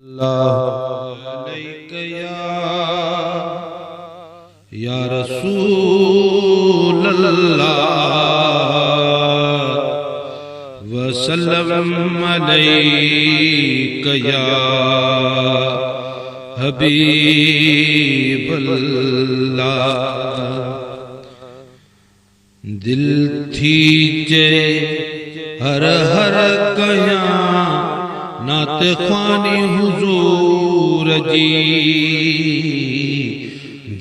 या रसूल अल्लाह वसल्लम अलैका या हबीब अल्लाह। दिल थी जे हर हर कया नात ख्वानी हुजूर जी।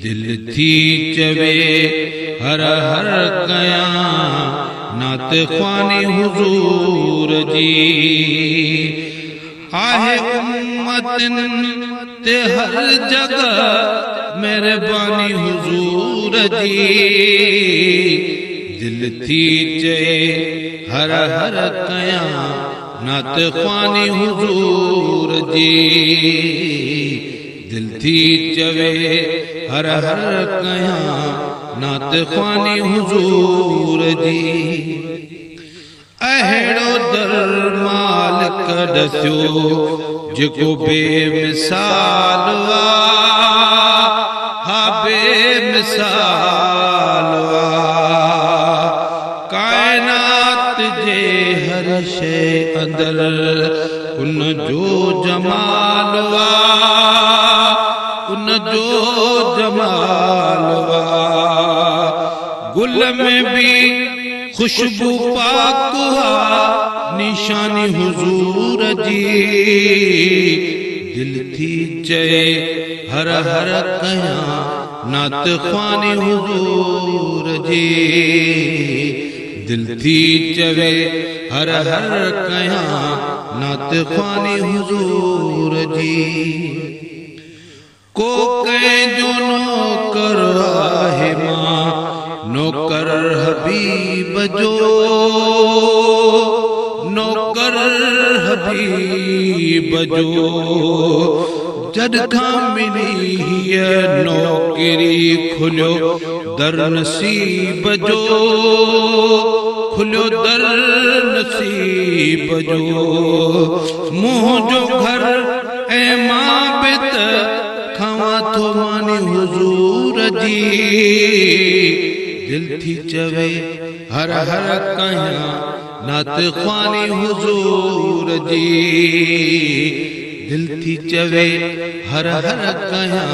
दिल थी चवे हर हर कया नात ख्वानी हुजूर जी। आहे उम्मतन ते हर जगह मेहरबानी हुजूर जी। दिल थी चे हर हर कया नात ख्वानी हुजूर जी। दिल थी चवे हर हर कया नात ख्वानी हुजूर जी। अहिड़ो दर मालिक दस्यो जेको बेमिसाल वा, हा बेमिसाल वा। कायनात जे हर शे अंदर उन जो जमाल वा, उन जो जमाल वा। गुल में भी खुशबू पाक वा, निशानी हुजूर जी। दिल थी चए हर हर कया नात ख्वानी हुजूर जी। दिल थी चवे हर हर कया नात ख्वानी हुजूर जी। को कहीं जो नौकर आहे मां नौकर हबीब जो, नौकर हबीब जो। जद खां मिली हिय नौकरी खुलियो दर नसीब जो, खुलियो दर नसीब जो। मुंह जो घर ए मां बित खावा तो मानी हुजूर जी। दिल थी चवे हर हर कया नात ख्वानी हुजूर जी। दिल थी चवे हर हर कया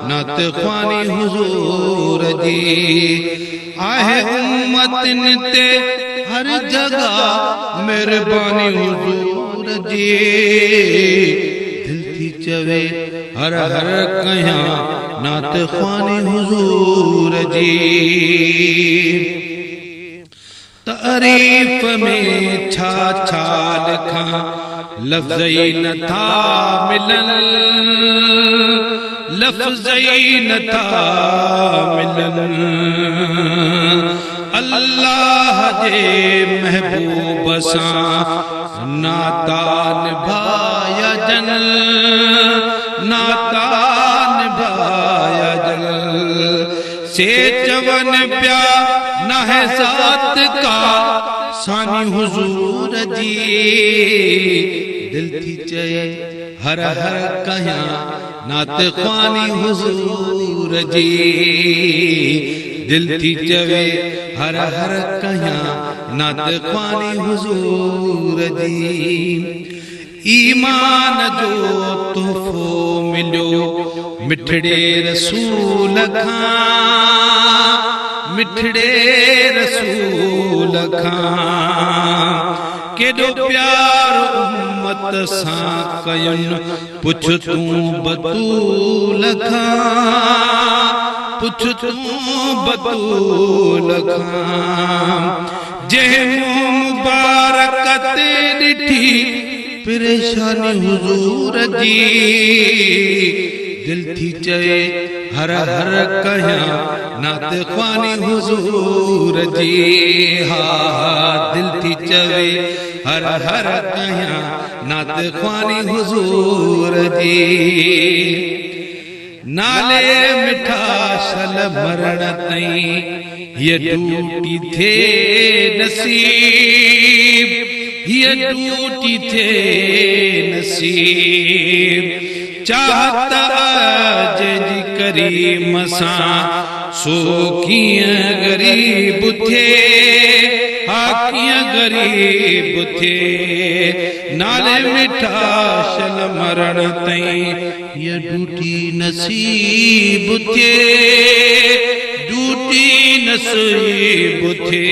नात ख्वानी हुजूर जी। आहे उम्मतिन ते हर जगह मेहरबानी हुजूर जी। दिल थी चवे हर हर कया नात ख्वानी हुजूर जी। तारीफ में छा छा लिखा लफ्ज़ई नथा मिलन, लफ्ज़ई नथा मिलन। अल्लाह जे महबूब सां नाता निभाया जन, नाता निभाया जन। से चवन प्या न है साथ का सानी हुजूर जी। दिल थी चए हर हर कया नात ख्वानी हुजूर जी। दिल थी चवे हर हर कया नात ख्वानी हुजूर जी। ईमान जो तोहफो मिलियो मिठड़े रसूल खां, मिठड़े रसूल खां। केॾो प्यार उम्मत सां कयुन पुछ तूं बतूल खां, पुछ तूं बतूल खां। जंहिं मुबारक ते ॾिठी परेशानी हुजूर जी। दिल थी चए हर हर कया नात ख्वानी हुजूर जी। हा दिल थी चवे हर हर कया नात ख्वानी हुजूर जी। नाले मिठा शल मरण तई ये टूटी थे नसीब, ये ड्यूटी थे नसीब चाहता जी करीम सां सो कीअं गरीब थे कीअं गरीब थे नाले मिठा शल मरण ताईं ये ड्यूटी नसीब थे ड्यूटी नसीब थे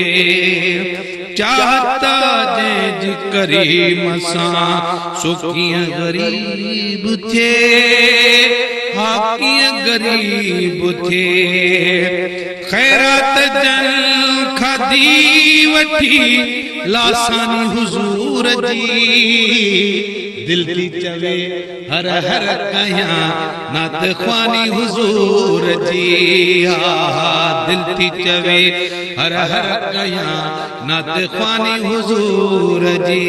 चाहता जंहिंज करीम सां सो कीअं गरीब थे कीअं गरीब थे ख़ैरात जन खाधी वठी लासानी हुजूर जी दिल थी चवे हर हर कयां नात ख्वानी हुजूर जी दिल थी चवे हर हर कयां नात ख्वानी हुजूर जी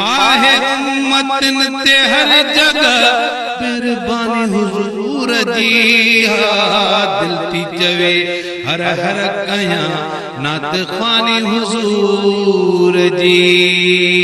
आहे उम्मतन ते हर जगह मेहरबानी हुजूर जी दिल थी चवे हर हर कयां नात ख्वानी हुजूर जी।